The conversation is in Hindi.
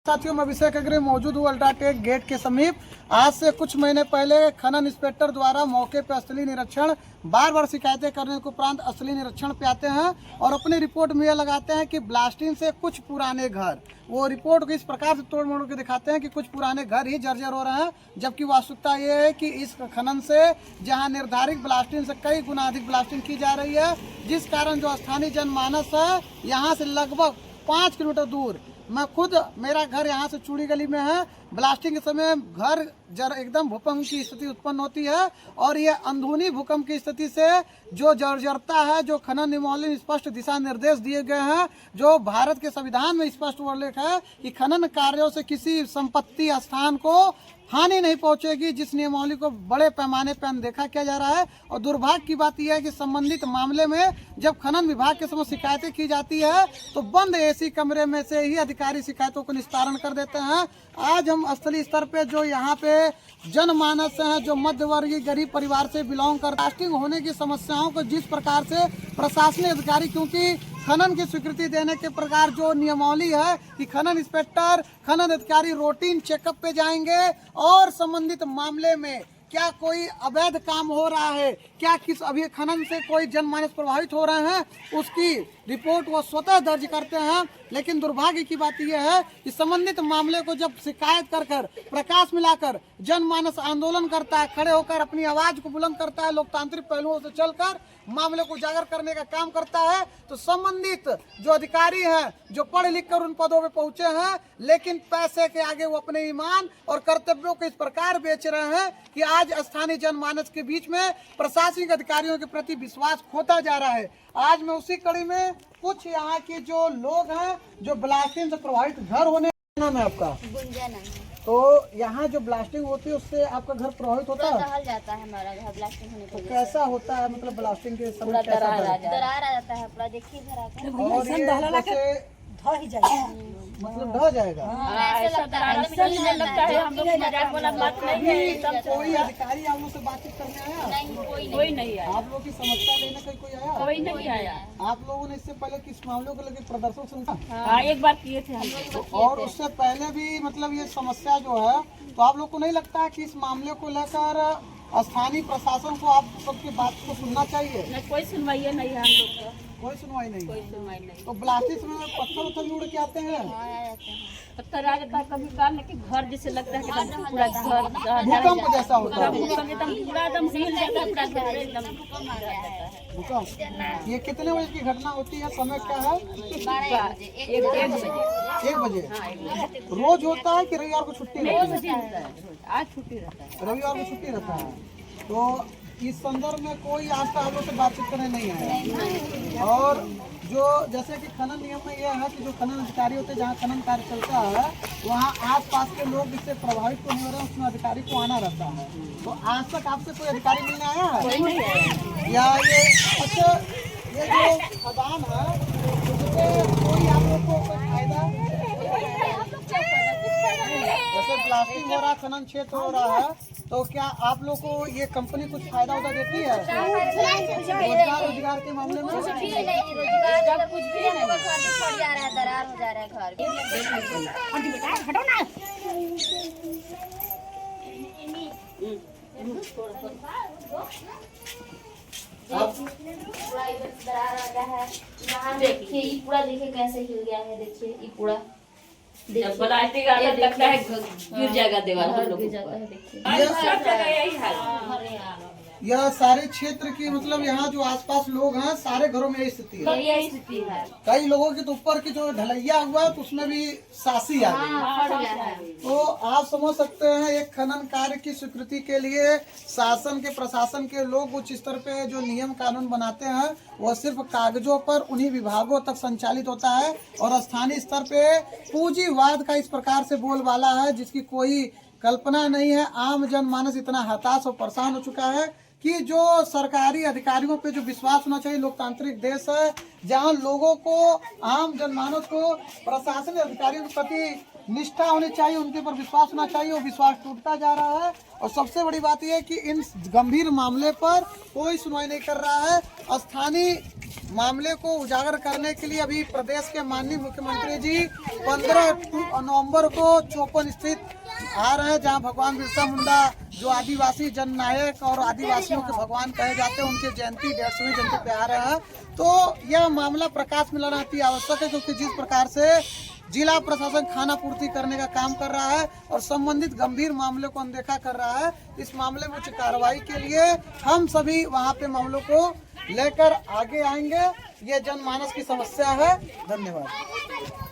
साथियों, मैं अभिषेक अग्रवाल मौजूद हूँ अल्ट्राटेक गेट के समीप। आज से कुछ महीने पहले खनन इंस्पेक्टर द्वारा मौके पर स्थलीय निरीक्षण बार शिकायतें करने के उपरांत स्थलीय निरीक्षण पे आते हैं और अपनी रिपोर्ट में यह लगाते हैं कि ब्लास्टिंग से कुछ पुराने घर, वो रिपोर्ट को इस प्रकार से तोड़ मोड़ के दिखाते हैं कि कुछ पुराने घर ही जर्जर हो रहे हैं, जबकि वास्तविकता ये है कि इस खनन से जहां निर्धारित ब्लास्टिंग से कई गुना अधिक ब्लास्टिंग की जा रही है, जिस कारण जो स्थानीय जनमानस है यहाँ से लगभग 5 किलोमीटर दूर, मैं खुद, मेरा घर यहाँ से चूड़ी गली में है, ब्लास्टिंग के समय घर एकदम भूकंप की स्थिति उत्पन्न होती है और ये अंदरूनी भूकंप की स्थिति से जो जर्जरता है, जो खनन नियमावली में स्पष्ट दिशा निर्देश दिए गए हैं, जो भारत के संविधान में स्पष्ट उल्लेख है कि खनन कार्यों से किसी संपत्ति स्थान को हानि नहीं पहुंचेगी, जिस नियमावली को बड़े पैमाने पर अनदेखा किया जा रहा है। और दुर्भाग्य की बात यह है कि संबंधित मामले में जब खनन विभाग के समक्ष शिकायतें की जाती है तो बंद एसी कमरे में से ही अधिकारी शिकायतों को निस्तारण कर देते हैं। आज हम स्थलीय स्तर पे जो यहाँ पे जनमानस हैं, जो मध्यवर्गीय गरीब परिवार से बिलोंग कर, ब्लास्टिंग होने की समस्याओं को जिस प्रकार से प्रशासनिक अधिकारी, क्योंकि खनन की स्वीकृति देने के प्रकार जो नियमावली है कि खनन इंस्पेक्टर, खनन अधिकारी रूटीन चेकअप पे जाएंगे और संबंधित मामले में क्या कोई अवैध काम हो रहा है, क्या किस अभी खनन से कोई जनमानस प्रभावित हो रहे हैं, उसकी रिपोर्ट वो स्वतः दर्ज करते हैं। लेकिन दुर्भाग्य की बात यह है कि संबंधित मामले को जब शिकायत कर प्रकाश मिलाकर जनमानस आंदोलन करता है, खड़े होकर अपनी आवाज को बुलंद करता है, लोकतांत्रिक पहलुओं से चलकर मामले को उजागर करने का काम करता है, तो संबंधित जो अधिकारी हैं, जो पढ़ लिख कर उन पदों पे पहुंचे हैं, लेकिन पैसे के आगे वो अपने ईमान और कर्तव्यों को इस प्रकार बेच रहे हैं कि आज स्थानीय जनमानस के बीच में प्रशासनिक अधिकारियों के प्रति विश्वास खोता जा रहा है। आज मैं उसी कड़ी में कुछ यहाँ के जो लोग हैं, जो ब्लास्टिंग से प्रभावित घर होने, नाम है आपका? गुंजन है। तो यहाँ जो ब्लास्टिंग होती है उससे आपका घर प्रभावित होता है? दहल जाता है हमारा घर ब्लास्टिंग होने की वजह से। कैसा होता है, मतलब ब्लास्टिंग के समय पूरा कैसा दरार आ जाता है पूरा, देखिए घर आकर। और ये जैसे मतलब ढह जाएगा। ऐसा लगता है, हम लोग मजाक वाला बात नहीं है। कोई अधिकारी आप लोग से बातचीत करने आया? नहीं, कोई नहीं आया। आप लोग की समस्या लेने का कोई आया? कोई नहीं आया। आप लोगों ने इससे पहले किस मामलों को लेकर प्रदर्शन सुना? हाँ, एक बार किए थे हम लोग। और उससे पहले भी मतलब ये समस्या जो है, तो आप लोग को नहीं लगता है कि इस मामले को लेकर स्थानीय प्रशासन को आप सबकी बात को सुनना चाहिए? नहीं, कोई सुनवाई नहीं है हम लोग का। कोई सुनवाई नहीं। कोई सुनवाई नहीं। तो ब्लास्टिंग में पत्थर उथर भी उड़ के आते हैं? पत्थर आ जाता है कभी काल, लेकिन घर जैसे लगता है कि एकदम पूरा घर भूकंप जैसा होता है। भूकंप एकदम पूरा एकदम हिल जाता है, पूरा घर एकदम भूकंप। ये कितने बजे की घटना होती है, समय क्या है? 1 बजे। रोज होता है कि रविवार को छुट्टी रहती है? आज छुट्टी रहता है, रविवार को छुट्टी रहता है। तो इस संदर्भ में कोई आज तक आप लोग से बातचीत करने नहीं आया। और जो जैसे कि खनन नियम में यह है कि जो खनन अधिकारी होते हैं, जहाँ खनन कार्य चलता है वहाँ आसपास के लोग इससे प्रभावित तो नहीं हो रहे हैं, उसमें अधिकारी को आना रहता है। तो आज तक आपसे कोई अधिकारी मिलने आया है? या ये अच्छा, ये जो खदान है उससे कोई आप लोग को कोई फायदा? जैसे ब्लास्टिंग हो रहा है, खनन क्षेत्र हो रहा है, तो क्या आप लोग को ये कंपनी कुछ फायदा उदा देती है रोजगार के मामले में? कुछ भी नहीं, रोजगार कुछ भी नहीं, फट जा रहा है, दरार हो जा रहा है घर। पूरा इधर दरार आ गया है, यहाँ देखिए, ये पूरा देखिए कैसे हिल गया है, देखिए ये पूरा। जब ब्लास्टिंग आता है लगता है गिर जाएगा दीवार हम लोग ऊपर। यह सारे क्षेत्र की मतलब यहाँ जो आसपास लोग हैं, सारे घरों में यही स्थिति है। यही स्थिति है। कई लोगों के तो ऊपर की जो ढलैया हुआ है तो उसमें भी सासी आ गई। तो आप समझ सकते हैं, एक खनन कार्य की स्वीकृति के लिए शासन के, प्रशासन के लोग उच्च स्तर पे जो नियम कानून बनाते हैं वह सिर्फ कागजों पर उन्हीं विभागों तक संचालित होता है और स्थानीय स्तर पे पूंजीवाद का इस प्रकार से बोलबाला है जिसकी कोई कल्पना नहीं है। आम जनमानस इतना हताश और परेशान हो चुका है कि जो सरकारी अधिकारियों पे जो विश्वास होना चाहिए, लोकतांत्रिक देश है जहां लोगों को, आम जनमानस को प्रशासनिक अधिकारियों के प्रति निष्ठा होनी चाहिए, उनके ऊपर विश्वास होना चाहिए, वो विश्वास टूटता जा रहा है। और सबसे बड़ी बात यह है कि इन गंभीर मामले पर कोई सुनवाई नहीं कर रहा है। स्थानीय मामले को उजागर करने के लिए अभी प्रदेश के माननीय मुख्यमंत्री जी 15 नवंबर को चौपन स्थित आ रहे हैं, जहां भगवान बिरसा मुंडा जो आदिवासी जननायक और आदिवासियों के भगवान कहे जाते हैं, उनकी जयंती 150वीं जयंती पे आ रहे हैं। तो यह मामला प्रकाश में लाना अति आवश्यक है, क्योंकि जिस प्रकार से जिला प्रशासन खाना पूर्ति करने का काम कर रहा है और संबंधित गंभीर मामले को अनदेखा कर रहा है, इस मामले में उच्च कार्रवाई के लिए हम सभी वहां पे मामलों को लेकर आगे आएंगे। ये जनमानस की समस्या है। धन्यवाद।